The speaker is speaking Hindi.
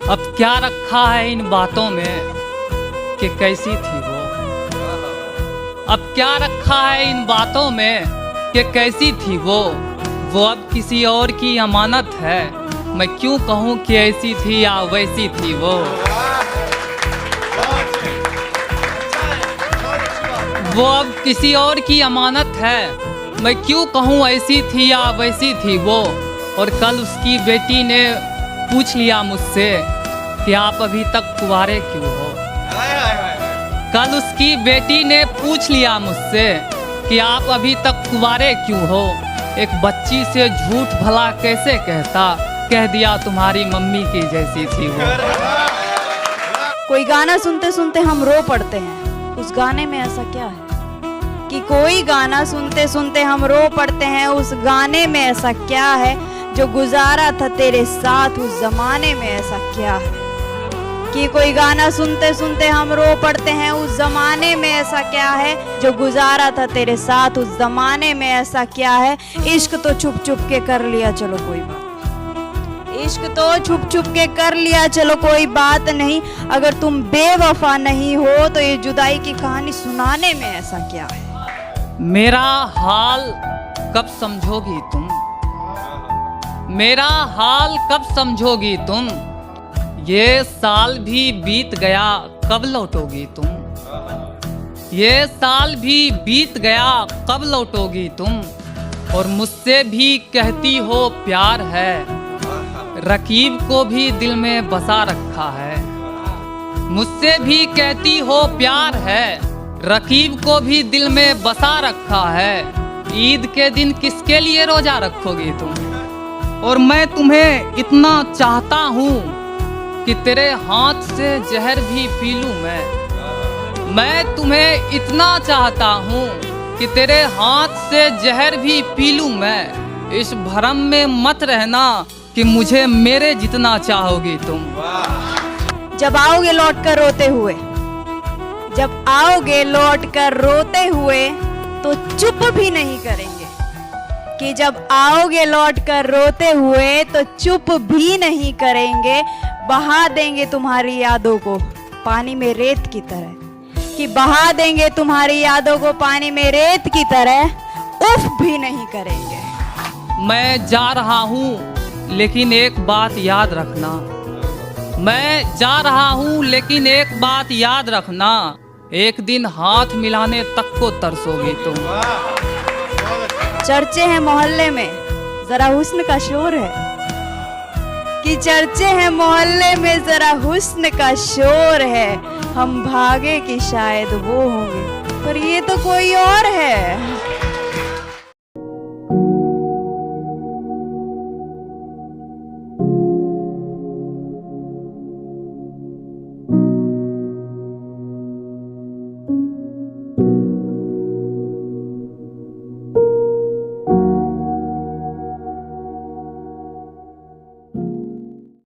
अब क्या रखा है इन बातों में कि कैसी थी वो। अब क्या रखा है इन बातों में कि कैसी थी वो अब किसी और की अमानत है। मैं क्यों कहूँ कि ऐसी थी या वैसी थी वो अब किसी और की अमानत है। मैं क्यों कहूँ ऐसी थी या वैसी थी वो। और कल उसकी बेटी ने पूछ लिया मुझसे कि आप अभी तक कुंवारे क्यों हो। कल उसकी बेटी ने पूछ लिया मुझसे कि आप अभी तक कुंवारे क्यों हो। एक बच्ची से झूठ भला कैसे कहता, कह दिया तुम्हारी मम्मी की जैसी थी वो। कोई गाना सुनते सुनते हम रो पड़ते हैं, उस गाने में ऐसा क्या है कि कोई गाना सुनते सुनते हम रो पड़ते हैं, उस गाने में ऐसा क्या है जो गुजारा था तेरे साथ उस जमाने में ऐसा क्या है। कि कोई गाना सुनते सुनते हम रो पड़ते हैं, उस जमाने में ऐसा क्या है जो गुजारा था तेरे साथ उस जमाने में ऐसा क्या है। इश्क तो छुप छुप के कर लिया चलो कोई बात, इश्क तो छुप छुप के कर लिया चलो कोई बात नहीं। अगर तुम बेवफा नहीं हो तो ये जुदाई की कहानी सुनाने में ऐसा क्या है। मेरा हाल कब समझोगी तुम, मेरा हाल कब समझोगी तुम। ये साल भी बीत गया कब लौटोगी तुम, ये साल भी बीत गया कब लौटोगी तुम। और मुझसे भी कहती हो प्यार है, रकीब को भी दिल में बसा रखा है। मुझसे भी कहती हो प्यार है, रकीब को भी दिल में बसा रखा है। ईद के दिन किसके लिए रोजा रखोगी तुम। और मैं तुम्हें इतना चाहता हूँ कि तेरे हाथ से जहर भी पी लूं मैं तुम्हें इतना चाहता हूँ कि तेरे हाथ से जहर भी पी लूं मैं। इस भरम में मत रहना कि मुझे मेरे जितना चाहोगी तुम। जब आओगे लौट कर रोते हुए, जब आओगे लौट कर रोते हुए तो चुप भी नहीं करेंगे। कि जब आओगे लौट कर रोते हुए तो चुप भी नहीं करेंगे। बहा देंगे तुम्हारी यादों को पानी में रेत की तरह, कि बहा देंगे तुम्हारी यादों को पानी में रेत की तरह, उफ भी नहीं करेंगे। मैं जा रहा हूँ लेकिन एक बात याद रखना, मैं जा रहा हूँ लेकिन एक बात याद रखना। एक दिन हाथ मिलाने तक को तरसोगी तुम। चर्चे हैं मोहल्ले में जरा हुस्न का शोर है, कि चर्चे हैं मोहल्ले में जरा हुस्न का शोर है। हम भागे कि शायद वो होंगे पर ये तो कोई और है।